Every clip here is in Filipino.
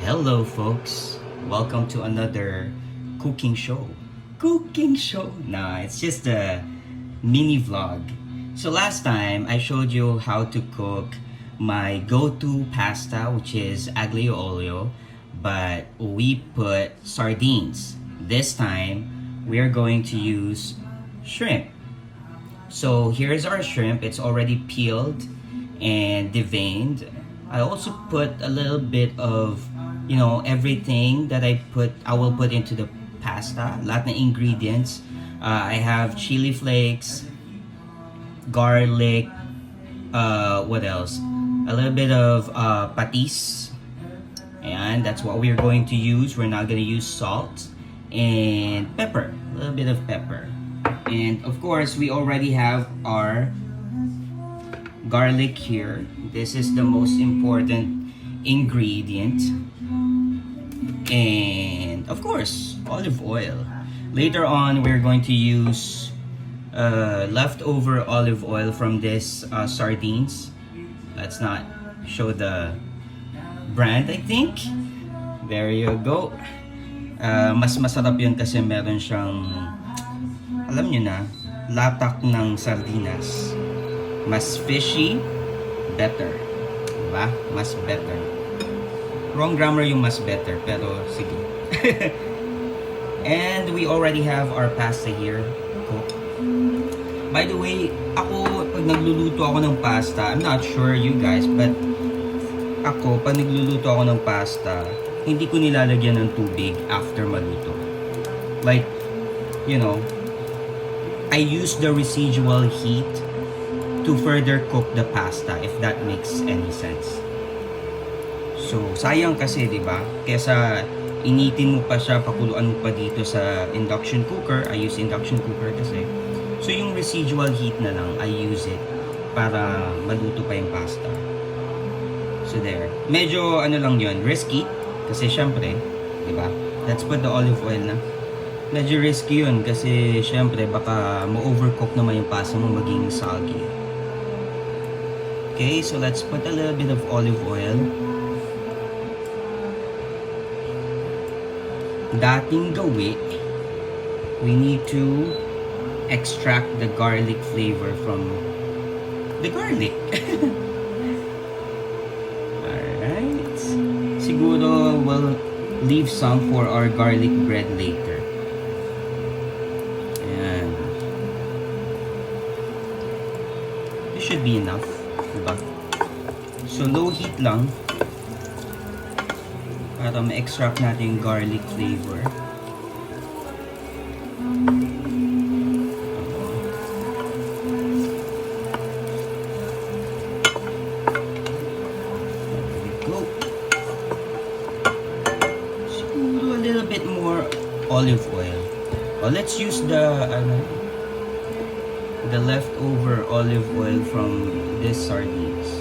Hello, folks. Welcome to another cooking show. Cooking show? Nah, it's just a mini vlog. So last time I showed you how to cook my go-to pasta, which is aglio olio, but we put sardines. This time we are going to use shrimp. So here's our shrimp. It's already peeled and deveined. I also put a little bit of, everything that I will put into the pasta. Lahat ng ingredients. I have chili flakes, garlic, what else? A little bit of patis. And that's what we're going to use. We're not going to use salt and pepper. A little bit of pepper. And of course, we already have our garlic here. This is the most important ingredient. And of course, olive oil. Later on, we're going to use leftover olive oil from this sardines. Let's not show the brand, I think. There you go. Mas masarap yun kasi meron siyang, alam nyo na, latak ng sardinas. Mas fishy, better. Diba? Mas better. Wrong grammar yung mas better, pero sige. And we already have our pasta here. Cooked. By the way, ako, pag nagluluto ako ng pasta, I'm not sure you guys, but ako, pag nagluluto ako ng pasta, hindi ko nilalagyan ng tubig after maluto. Like, I use the residual heat to further cook the pasta, if that makes any sense. So, sayang kasi, di ba? Kesa initin mo pa siya, pakuluan mo pa dito sa induction cooker. I use induction cooker kasi. So, yung residual heat na lang, I use it para maluto pa yung pasta. So, there. Medyo, lang yun, risky. Kasi, syempre, di ba? Let's put the olive oil na. Medyo risky yun kasi, syempre, baka ma-overcook naman yung pasta mo, maging soggy. Okay, so let's put a little bit of olive oil. Dating gawi, we need to extract the garlic flavor from the garlic. Alright. Siguro we'll leave some for our garlic bread later. Ayan. This should be enough. Diba? So low heat lang para ma-extract natin yung garlic flavor. There we go. Siguro a little bit more olive oil. Let's use the leftover olive oil from this sardines.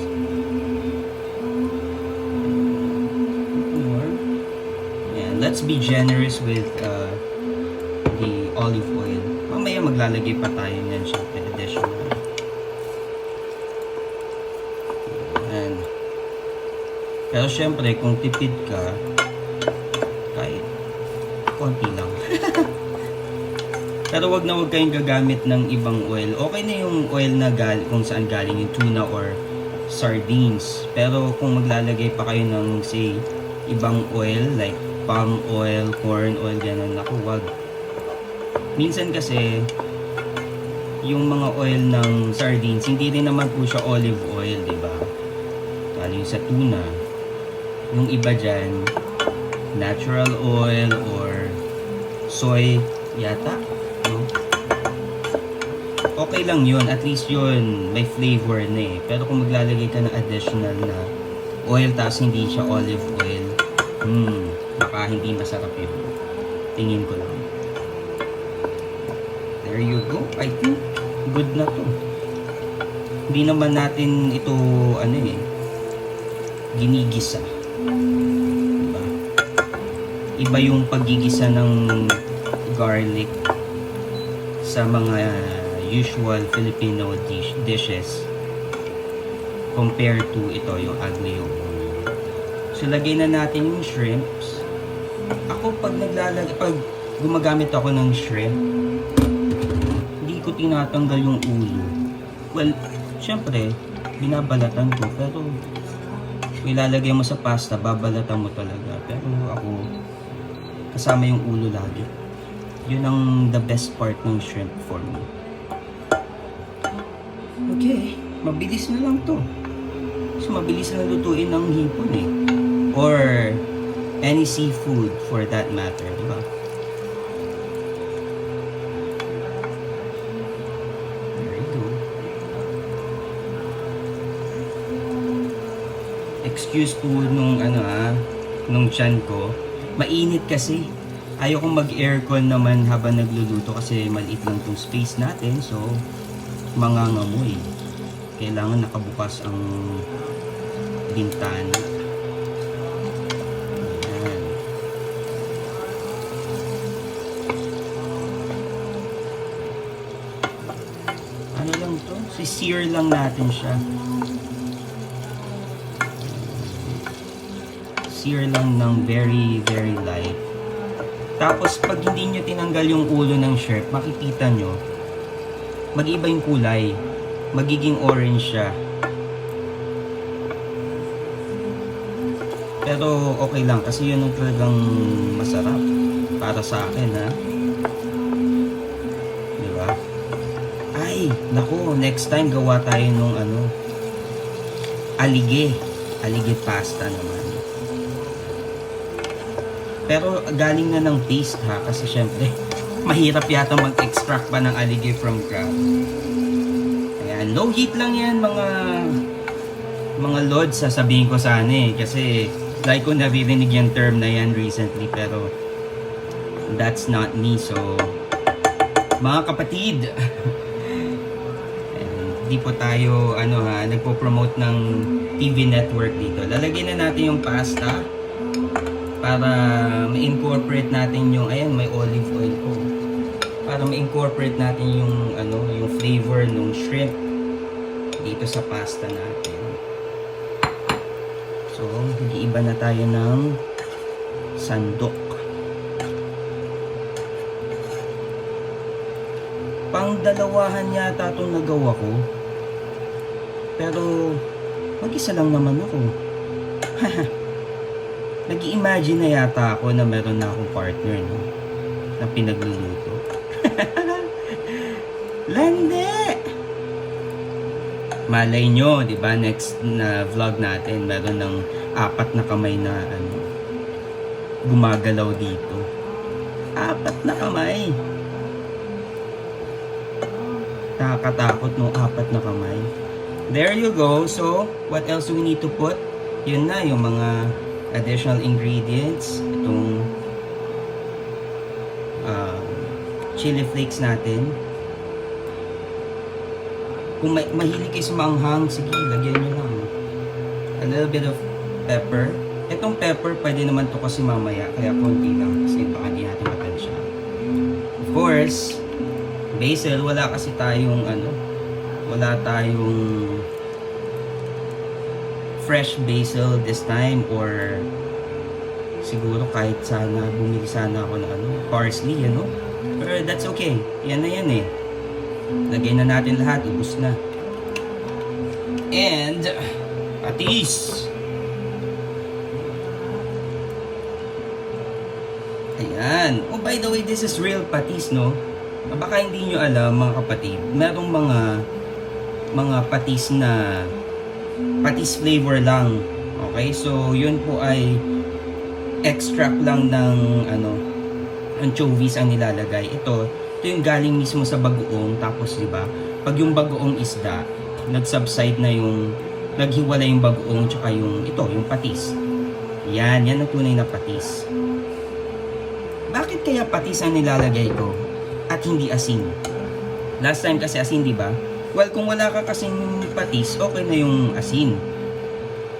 And let's be generous with the olive oil. Mamaya maglalagay pa tayo niyan syempre additional. And pero syempre kung tipid ka, kahit konti lang. Pero wag kayong gagamit ng ibang oil. Okay na yung oil na kung saan galing yung tuna or sardines. Pero kung maglalagay pa kayo ng say ibang oil like palm oil, corn oil, gano'n, naku, wag. Minsan kasi yung mga oil ng sardines, hindi rin naman po siya olive oil, di ba? Lalo yung sa tuna. Yung iba dyan, natural oil or soy yata. Okay lang yun, at least yun may flavor na eh. Pero kung maglalagay ka ng additional na oil tapos hindi siya olive oil, baka hindi masarap yun. Tingin ko lang. There you go. I think good na to. Hindi naman natin ito ginigisa. Diba? Iba yung paggigisa ng garlic sa mga usual Filipino dishes compared to ito yung aglio olio. So, lagay na natin yung shrimps. Ako, pag gumagamit ako ng shrimp, hindi ko tinatanggal yung ulo. Well, syempre, binabalatan ko. Pero, ilalagay mo sa pasta, babalatan mo talaga. Pero ako, kasama yung ulo lagi. Yun ang the best part ng shrimp for me. Okay, mabilis na lang to. So, mabilis na lutuin ng hipon eh. Or any seafood for that matter, di ba? There you go. Excuse po nung nung tiyan ko. Mainit kasi. Ayokong mag-aircon naman habang nagluluto kasi maliit lang tong space natin. So, mangangamoy. Kailangan nakabukas ang bintana. Ayan. Ano lang to? Si-sear lang natin siya. Sear lang ng very, very light. Tapos, pag hindi nyo tinanggal yung ulo ng shrimp, makikita nyo, mag-iba yung kulay. Magiging orange siya. Pero okay lang kasi yun ang talagang masarap para sa akin, ha. Diba? Ay, naku, next time gawa tayo nung alige pasta naman. Pero galing na ng paste, ha, kasi syempre mahirap yata mag-extract pa ng alige from crab. Ayan, low heat lang yan mga lods, sasabihin ko sana eh, kasi like ko naririnig yung term na yan recently, pero that's not me. So mga kapatid, hindi po tayo nagpo-promote ng TV network dito. Lalagyan na natin yung pasta para ma-incorporate natin yung, ayan, may olive oil ko, para ma-incorporate natin yung yung flavor ng shrimp dito sa pasta natin. So, mag-iiba na tayo ng sandok. Pang-dalawahan yata itong nagawa ko. Pero, mag-isa lang naman ako. Nag-i-imagine na yata ako na meron na akong partner, no? Na pinagluluto. Lande! Malay nyo, di ba? Next na vlog natin, meron ng 4 na kamay na gumagalaw dito. 4 na kamay. Nakakatakot nung 4 na kamay. There you go. So, what else do we need to put? Yun na, yung mga additional ingredients. Itong chili flakes natin. Kung mahilig kayo sa maanghang, sige, lagyan nyo lang. A little bit of pepper. Itong pepper, pwede naman to kasi mamaya. Kaya konti lang kasi baka di natin matansya. Of course, basil. Wala kasi tayong wala tayong fresh basil this time, or siguro kahit sana bumili sana ako ng parsley, pero that's okay. Yan na yan eh. Lagay na natin lahat, ubos na. And patis. Ayan. Oh, by the way, this is real patis, no? Baka hindi nyo alam, mga kapatid, merong mga patis na patis flavor lang. Okay? So, yun po ay extract lang ng anchovies ang nilalagay. Ito yung galing mismo sa bagoong. Tapos, di ba? Pag yung bagoong isda, nag-subside na yung, naghiwala yung bagoong tsaka yung patis. Yan ang tunay na patis. Bakit kaya patis ang nilalagay ko at hindi asin? Last time kasi asin, di ba? Well, kung wala ka kasing patis, okay na yung asin.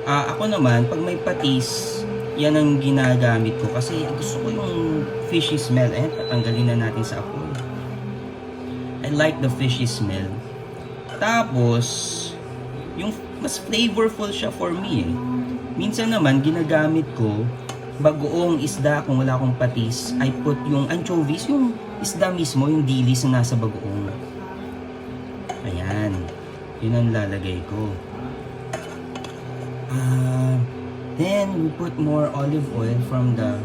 Ako naman, pag may patis, yan ang ginagamit ko kasi gusto ko yung fishy smell. Tatanggalin na natin sa apoy. I like the fishy smell. Tapos, yung mas flavorful siya for me eh. Minsan naman, ginagamit ko bagoong isda kung wala akong patis. I put yung anchovies, yung isda mismo, yung dilis na nasa bagoong. Ayan. Yun ang lalagay ko. Then, we put more olive oil from the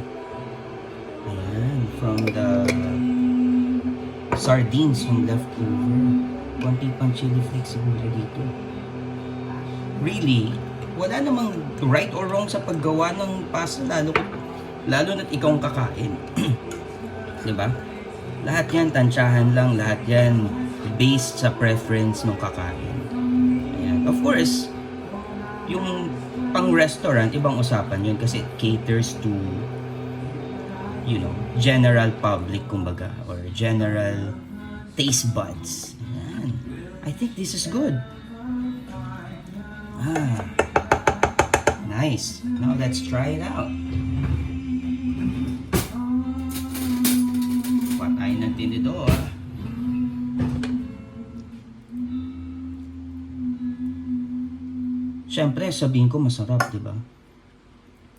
sardines yung leftover. Konti pang chili flakes siguro dito. Really, wala namang right or wrong sa paggawa ng pasta, lalo na't ikaw ang kakain. Diba? Lahat yan, tansyahan lang, lahat yan based sa preference ng kakain. Ayan. Of course, yung pang restaurant, ibang usapan yun kasi it caters to, you know, general public kumbaga, or general taste buds. Ayan. I think this is good. Nice. Now let's try it out. Patay ng tinidor. Siyempre, sabihin ko masarap, di ba?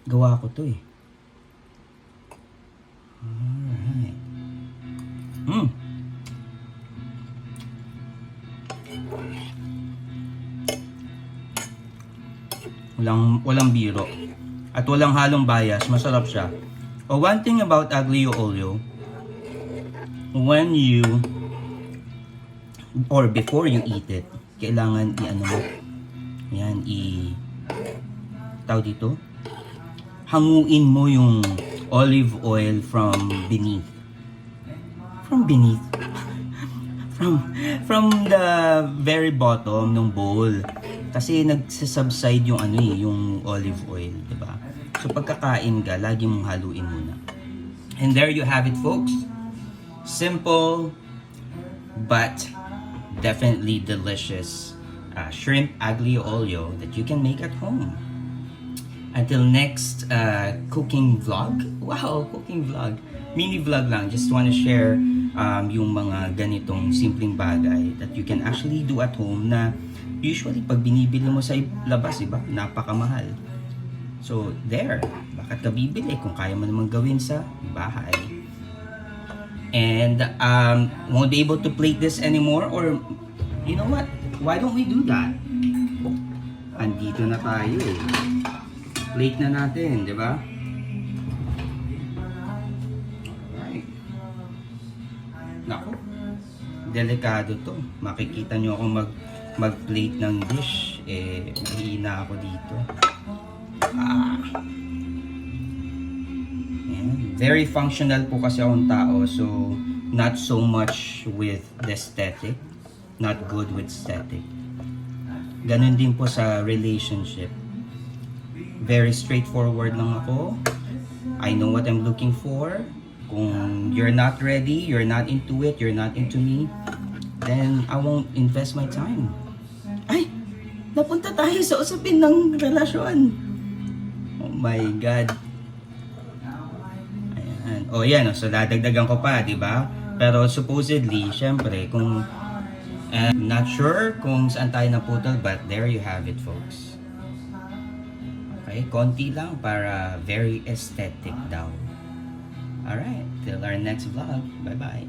Gawa ko to eh. Alright. Walang biro. At walang halong bias. Masarap siya. One thing about aglio olio, when you, or before you eat it, kailangan yan, tawag dito, hanguin mo yung olive oil from beneath. From the very bottom ng bowl. Kasi nagsasubside yung yung olive oil, diba? So pagkakain ka, lagi mong haluin muna. And there you have it, folks. Simple, but definitely delicious shrimp aglio olio that you can make at home. Until next cooking vlog. Wow, cooking vlog. Mini vlog lang. Just want to share yung mga ganitong simpleng bagay that you can actually do at home na usually pag binibili mo sa labas, iba, napakamahal. So, there. Bakit ka bibili kung kaya mo naman gawin sa bahay? And won't be able to plate this anymore, or you know what? Why don't we do that? Andito na tayo eh. Plate na natin, di ba? Alright. Naku. Delikado to. Makikita nyo ako mag-plate ng dish. Eh, mahina ako dito. Very functional po kasi akong tao. So, not so much with the aesthetic. Not good with aesthetic. Ganun din po sa relationship. Very straightforward lang ako. I know what I'm looking for. Kung you're not ready, you're not into it, you're not into me, then I won't invest my time. Ay! Napunta tayo sa usapin ng relasyon. Oh my God. Ayan. O yan, so dadagdagan ko pa, di ba? Pero supposedly, syempre, kung not sure kung saan tayo naputol, but there you have it, folks. Okay, konti lang para very aesthetic daw. Alright, till our next vlog. Bye-bye.